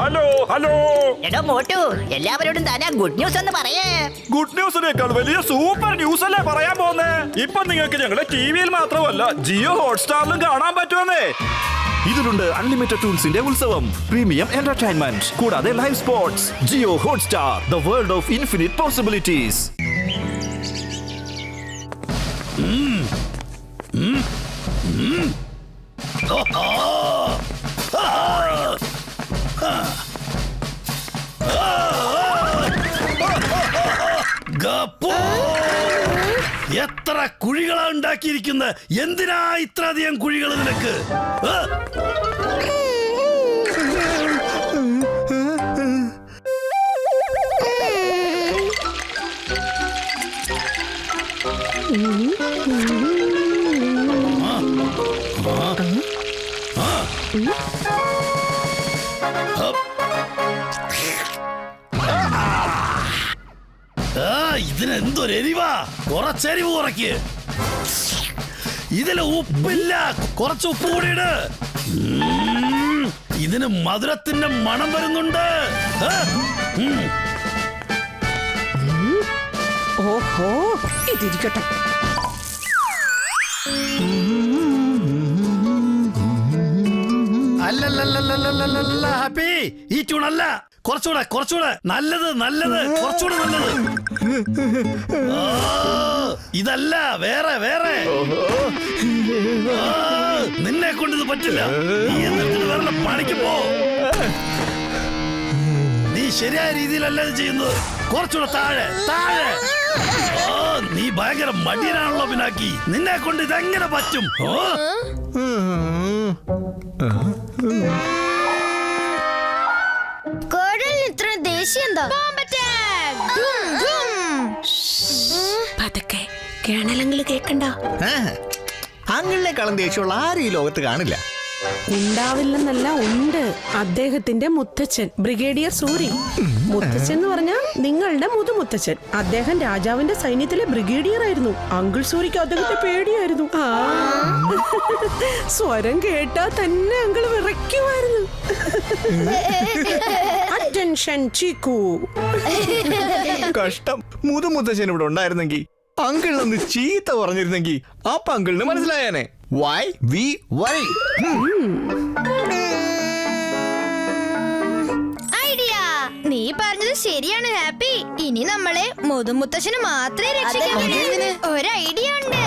Hello hello. എടോ മോട്ടു, എല്ലാവരോടും Thana good news എന്ന് പറയേ. ഗുഡ് ന്യൂസിനേക്കാൾ വലിയ സൂപ്പർ ന്യൂസ് അല്ലേ പറയാൻ പോകുന്നേ. ഇപ്പൊ നിങ്ങൾക്ക് ഞങ്ങളുടെ ടിവിയിൽ മാത്രമല്ല ജിയോ ഹോട്ട്സ്റ്റാറിലും കാണാൻ പറ്റുമെന്നേ. ഇതിലുണ്ട് അൺലിമിറ്റഡ് ടൂൾസിന്റെ ഉത്സവം, പ്രീമിയം എന്റർടൈൻമെന്റ്, കൂടാതെ live sports. Jio Hotstar, the world of infinite possibilities. എത്ര കുഴികളാ ഉണ്ടാക്കിയിരിക്കുന്നത്? എന്തിനാ ഇത്ര അധികം കുഴികൾ നിനക്ക്? ഇതിനെന്തൊരെരിവാ! കുറച്ചെരിവ് കുറയ്ക്ക്. ഇതില് ഉപ്പില്ല, കുറച്ച് ഉപ്പ് കൂടിയിട്. ഇതിന് മധുരത്തിന്റെ മണം വരുന്നുണ്ട്. ഓഹോ, ഇതിരിക്കട്ടെ. അല്ലല്ല ഹാപ്പി, ഈ ട്യൂണല്ല. കുറച്ചുകൂടെ നല്ലത്, കുറച്ചുകൂടെ നല്ലത്. ഇതല്ല, വേറെ. നിന്നെ കൊണ്ടിത് പറ്റില്ല. നീ എന്നിട്ട് വേറെ പണിക്ക് പോ. നീ ശരിയായ രീതിയിലല്ല ഇത് ചെയ്യുന്നത്. കുറച്ചുകൂടെ താഴെ. നീ ഭയങ്കര മടിയനാണല്ലോ പിനാക്കി. നിന്നെ കൊണ്ട് ഇതെങ്ങനെ പറ്റും? ഇത്ര ദേഷ്യം എന്താ? പതുക്കെ, കേണലങ്കില് കേക്കണ്ട. അങ്ങളിനേക്കാളും ദേഷ്യമുള്ള ആരും ഈ ലോകത്ത് കാണില്ല. ഉണ്ടാവില്ലെന്നല്ല, ഉണ്ട്. അദ്ദേഹത്തിന്റെ മുത്തച്ഛൻ ബ്രിഗേഡിയർ സൂരി. മുത്തച്ഛൻ എന്ന് പറഞ്ഞാൽ നിങ്ങളുടെ മുതുമുത്തച്ഛൻ. അദ്ദേഹം രാജാവിന്റെ സൈന്യത്തിലെ ബ്രിഗേഡിയർ ആയിരുന്നു. അങ്കിൾ സൂരിക്ക് അദ്ദേഹത്തെ പേടിയായിരുന്നു. സ്വരം കേട്ടാ തന്നെ അങ്കിൾ വിറയ്ക്കുമായിരുന്നു. അറ്റൻഷൻ ചീക്കു. കഷ്ടം. മുതുമുത്തച്ഛൻ ഇവിടെ ഉണ്ടായിരുന്നെങ്കിൽ, അങ്കിളിനൊന്ന് ചീത്ത പറഞ്ഞിരുന്നെങ്കിൽ അപ്പൊ അങ്കിളിന് മനസ്സിലായാനെ. Why we worry. ഐഡിയ. നീ പറഞ്ഞത് ശരിയാണ് ഹാപ്പി. ഇനി നമ്മളെ മുതുമുത്തശ്ശന് മാത്രമേ രക്ഷിക്കാൻ കഴിയൂ. ഒരു ഐഡിയ ഉണ്ട്.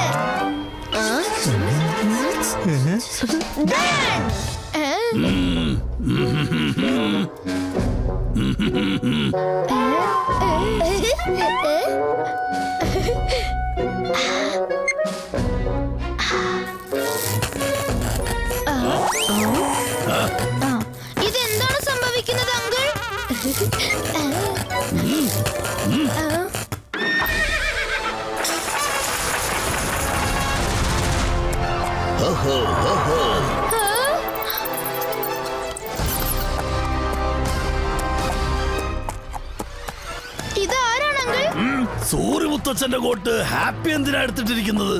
ഇതെന്താണ് സംഭവിക്കുന്നത് അങ്കിൾ? ഇതാരാണ് അങ്കിൾ? സൂര്യ മുത്തച്ഛന്റെ കോട്ട് ഹാപ്പി എന്തിനാ എടുത്തിട്ടിരിക്കുന്നത്?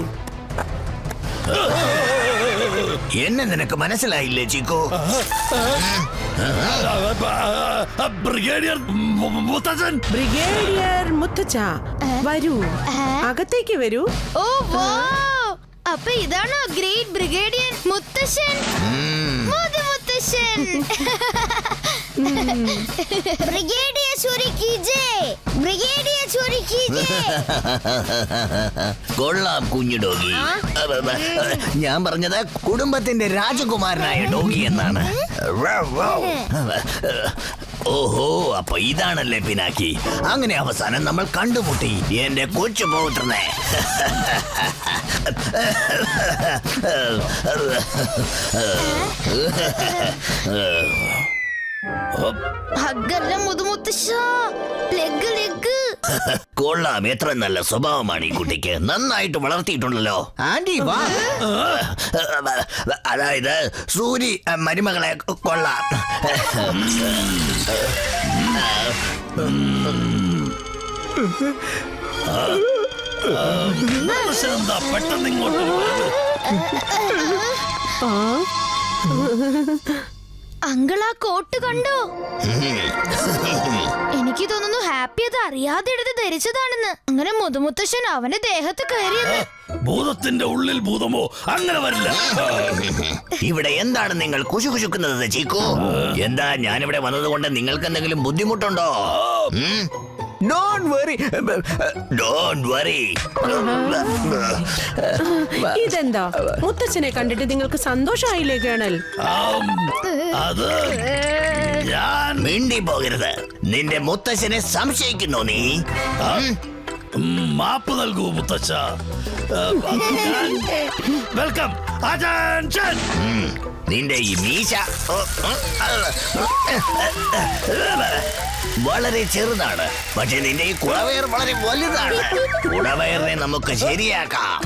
എന്നെ നിനക്ക് മനസ്സിലായില്ലേ ചീക്കോ? ബ്രിഗേഡിയർ മുത്തച്ഛൻ. ബ്രിഗേഡിയർ മുത്തച്ഛ, വരൂ, അകത്തേക്ക് വരൂ. ഓ വൗ! അപ്പൊ ഇതാണോ ഗ്രേറ്റ് ബ്രിഗേഡിയർ മുത്തശ്ശൻ? മുതുമുത്തശ്ശൻ. ബ്രിഗേഡിയർ സൂരി കി ജയ്. ബ്രിഗേഡിയർ സൂരി കി ജയ്. കൊള്ളാം കുഞ്ഞു ഡോഗി. ഞാൻ പറഞ്ഞത് കുടുംബത്തിന്റെ രാജകുമാരനായ ഡോഗി എന്നാണ്. ഓഹോ, അപ്പൊ ഇതാണല്ലേ പിനാക്കി. അങ്ങനെ അവസാനം നമ്മൾ കണ്ടുമുട്ടി എന്റെ കൊച്ചു പൗത്രനെ. ഹഗ്ഗല്ല മുതുമുത്തശ്ശ. ലെഗ്. കൊള്ളാം, എത്ര നല്ല സ്വഭാവമാണ് ഈ കുട്ടിക്ക്. നന്നായിട്ട് വളർത്തിയിട്ടുണ്ടല്ലോ. ആന്റി വാ. അതായത് സൂരി മരുമകളെ കൊള്ളാം. എന്താ പെട്ടെന്ന് ഇങ്ങോട്ട്? അങ്കിൾ ആ കോട്ട് കണ്ടോ? എനിക്ക് തോന്നുന്നു ഹാപ്പി അത് അറിയാതെ എടുത്ത് ധരിച്ചതാണെന്ന്. അങ്ങനെ മുതുമുത്തശ്ശൻ അവന്റെ ദേഹത്ത് കയറിയത്. ഭൂതത്തിന്റെ ഉള്ളിൽ ഭൂതമോ? അങ്ങനെ വരില്ല. ഇവിടെ എന്താണ് നിങ്ങൾ കുശുകുശുക്കുന്നത് ചീക്കു? എന്താ ഞാനിവിടെ വന്നതുകൊണ്ട് നിങ്ങൾക്ക് എന്തെങ്കിലും ബുദ്ധിമുട്ടുണ്ടോ? Don't worry. Don't worry. ഇതെന്താ മുത്തച്ഛനെ കണ്ടിട്ട് നിങ്ങൾക്ക് സന്തോഷമായില്ലേ കേണൽ? അത് ഞാൻ മിണ്ടി പോകരുത്. നിന്റെ മുത്തശ്ശനെ സംശയിക്കുന്നു നീ? മാപ്പ് നൽകൂ മുത്തച്ഛ. വെൽക്കം. അറ്റൻഷൻ. നിന്റെ ഈ മീശ വളരെ ചെറുതാണ്, പക്ഷെ നിന്റെ ഈ കുടവയർ വളരെ വലുതാണ്. കുടവയറിനെ നമുക്ക് ശരിയാക്കാം.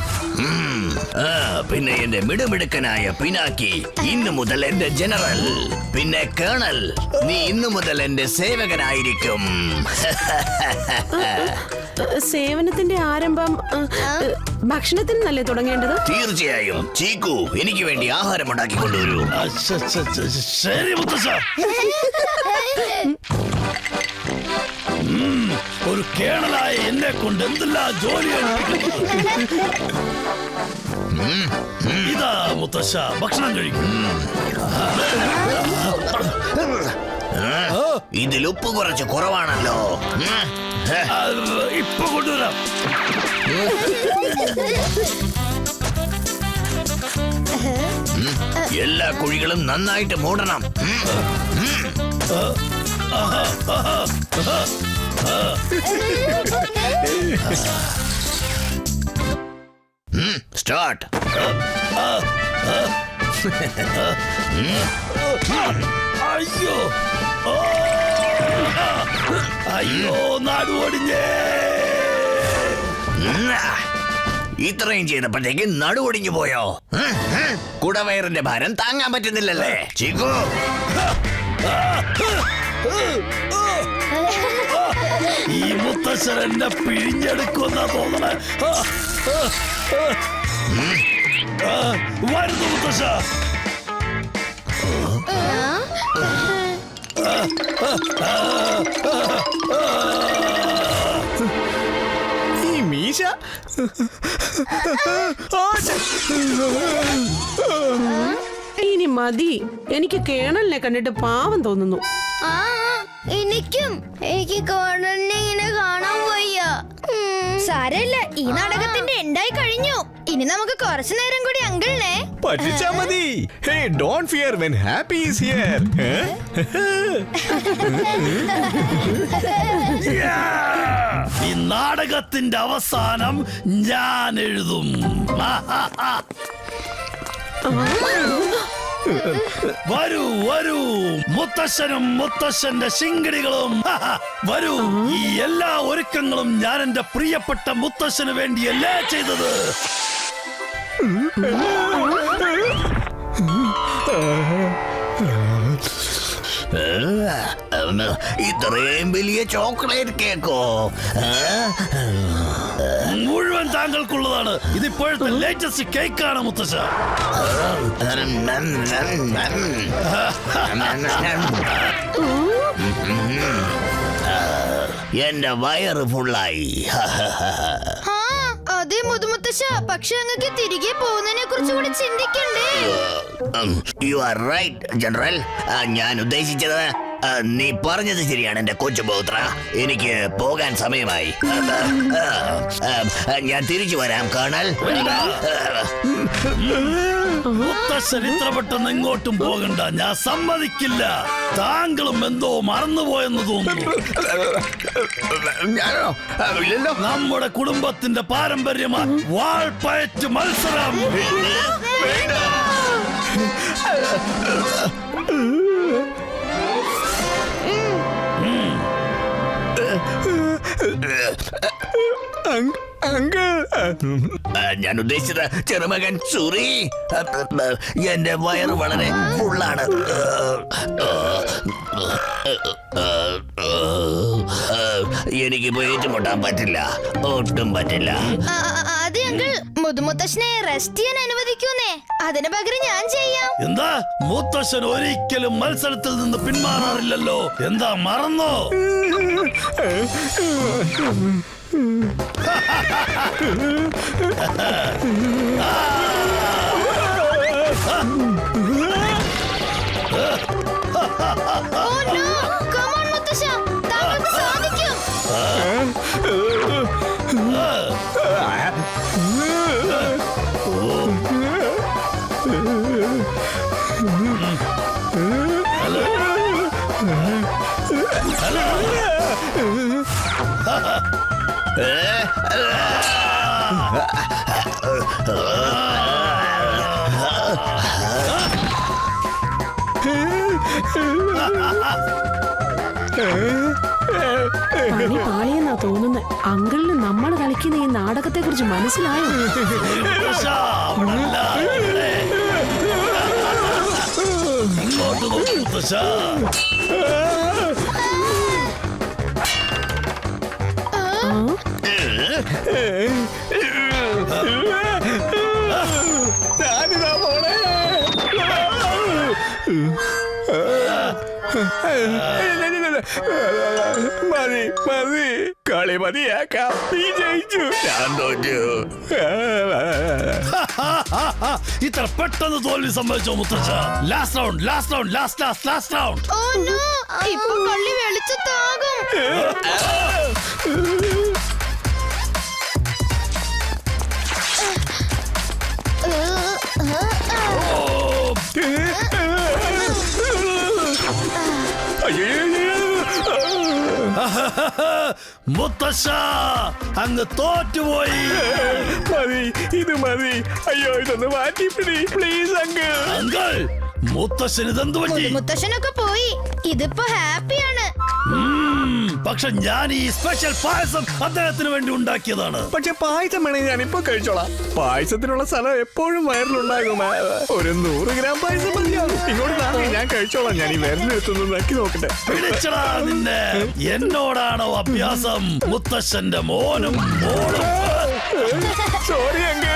പിന്നെ എന്റെ മിടുമിടുക്കനായ പിനാക്കി ഇന്നു മുതൽ എന്റെ ജനറൽ. പിന്നെ കേണൽ, നീ ഇന്നു മുതൽ എന്റെ സേവകനായിരിക്കും. സേവനത്തിന്റെ ആരംഭം ഭക്ഷണത്തിന് നല്ലേ തുടങ്ങേണ്ടത്? തീർച്ചയായും. ചീക്കു, എനിക്ക് വേണ്ടി ആഹാരം ഉണ്ടാക്കി കൊണ്ടുവരൂ. ശരി മുത്തച്ഛ. ഒരു കേണലായ എന്നെ കൊണ്ട് എന്തെല്ലാം ജോലിയാണ്. ഇതാ മുത്തശ്ശ, ഭക്ഷണം കഴിക്കും. ഇതിൽ ഉപ്പ് കുറച്ച് കുറവാണല്ലോ. ഇപ്പൊ കൊണ്ടുവരാം. എല്ലാ കുഴികളും നന്നായിട്ട് മൂടണം. സ്റ്റാർട്ട്. അയ്യോ, അയ്യോ, നാടുപൊടിഞ്ഞേ. ഇത്രയും ചെയ്തപ്പോഴത്തേക്ക് നടുവൊടിഞ്ഞു പോയോ? കുടവയറിന്റെ ഭാരം താങ്ങാൻ പറ്റുന്നില്ലല്ലേ ചീക്കു? ഈ മുത്തശ്ശൻ എന്നെ പിഴിഞ്ഞെടുക്കുന്ന തോന്നണ. വരുന്നു മുത്തശ്ശ. ഈ മീശ ഇനി മതി. എനിക്ക് കേണലിനെ കണ്ടിട്ട് പാവം തോന്നുന്നു. എനിക്ക് കോണലിനെ ഇങ്ങനെ കാണാൻ വയ്യ. സാരമില്ല, ഈ നാടകത്തിന്റെ എൻഡായി കഴിഞ്ഞു. ഇനി നമുക്ക് കുറച്ചു നേരം കൂടി അങ്കിളിനെ പറ്റിച്ചാ മതി. Hey, don't fear when happy is here. ഈ നാടകത്തിന്റെ അവസാനം ഞാൻ എഴുതും. വരൂ വരൂ, മുത്തശ്ശനും മുത്തശ്ശന്റെ ശിങ്കിടികളും. വരൂ, ഈ എല്ലാ ഒരുക്കങ്ങളും ഞാൻ എന്റെ പ്രിയപ്പെട്ട മുത്തശ്ശന് വേണ്ടിയല്ലേ ചെയ്തത്. ഇത്രയും വലിയ ചോക്ലേറ്റ് കേക്കോ? മുഴുവൻ താങ്കൾക്കുള്ളതാണ്. ഇതിപ്പോഴത്തെ ലേറ്റസ്റ്റ് കേക്കാണ് മുത്തശ്ശ. എന്റെ വയറ് ഫുള്ളായി. അതേ മുതുമുത്തശ്ശ, പക്ഷെ അങ്ങക്ക് തിരികെ പോകുന്നതിനെ കുറിച്ച് കൂടി ചിന്തിക്കണ്ടേ? You are right general. ഞാൻ ഉദ്ദേശിച്ചത് നീ പറഞ്ഞത് ശരിയാണ് എന്റെ കൊച്ചുപൗത്ര. എനിക്ക് പോകാൻ സമയമായി. ഞാൻ തിരിച്ചു വരാം കേണൽ. മുത്തശ്ശൻ ഇത്ര പെട്ടെന്ന് എങ്ങോട്ടും പോകണ്ട. ഞാൻ സമ്മതിക്കില്ല. താങ്കളും എന്തോ മറന്നുപോയെന്ന് തോന്നുന്നു. ഞാനോ? ഇല്ലല്ലോ. നമ്മുടെ കുടുംബത്തിന്റെ പാരമ്പര്യമാണ് വാൾപ്പയറ്റ് മത്സരം. ഞാൻ ഉദ്ദേശിച്ചത് ചെറുമകൻ സൂറി. എന്റെ വയറ് വളരെ ഫുള്ളാണ്. എനിക്ക് പോയി ഏറ്റുമുട്ടാൻ പറ്റില്ല, ഒട്ടും പറ്റില്ല. അതെ അങ്കിൾ, മുതുമുത്തശ്ശനെ റെസ്റ്റ് ചെയ്യാൻ അനുവദിക്കൂന്നേ. അതിന് പകരം ഞാൻ ചെയ്യാം. എന്താ മുത്തശ്ശൻ ഒരിക്കലും മത്സരത്തിൽ നിന്ന് പിന്മാറാറില്ലല്ലോ. എന്താ മറന്നോ? Oh no! Come on, മുത്തശ്ശ. താങ്കൾക്ക് സാധിക്കും. പണി പാളിയെന്നാ തോന്നുന്നത്. അങ്കിളിന് നമ്മൾ കളിക്കുന്ന ഈ നാടകത്തെ കുറിച്ച് മനസ്സിലായോ? മുത്തശ്ശ, അവിടല്ല, ഇവിടെ. ഇങ്ങോട്ട് നോക്ക് മുത്തശ്ശ. ഞാനിതാ പോണേ. മതി മതി, കളി മതിയാക്കാം. നീ ജയിച്ചു, ഞാൻ തോറ്റു. ഇത്ര പെട്ടെന്ന് തോൽവി സംഭവിച്ചോ മുത്തച്ഛ? Last round, last round, last round. Oh no! ഇപ്പൊ പള്ളി വെളിച്ചത്താകും. മുത്തശ്ശ അങ്ങ് തോറ്റുപോയി. മതി, ഇത് മതി. അയ്യോ, ഇതൊന്ന് മാറ്റിപ്പിടി പ്ലീസ് അങ്കിൾ. അങ്കിൾ, മുത്തശ്ശന് ഇതെന്ത് പറ്റി? മുത്തശ്ശനൊക്കെ പോയി. ഇതിപ്പോ ഹാപ്പിയാണ്. പക്ഷെ ഞാൻ ഈ സ്പെഷ്യൽ പായസം അദ്ദേഹത്തിന് വേണ്ടി ഉണ്ടാക്കിയതാണ്. പക്ഷെ പായസം വേണമെങ്കിൽ ഞാൻ ഇപ്പൊ കഴിച്ചോളാം. പായസത്തിനുള്ള സ്ഥലം എപ്പോഴും വയറിലുണ്ടാകും. ഒരു 100 ഗ്രാം പായസം മതിയാകും. ഇങ്ങോട്ട് താങ്ങി, ഞാൻ കഴിച്ചോളാം. ഞാൻ ഈ വയറിലെത്തുന്നു നക്കി നോക്കട്ടെ. പിടിച്ചടാ നിന്നെ. എന്നോടാണോ അഭ്യാസം? മുത്തശ്ശന്റെ മോനും മോളും. Sorry uncle.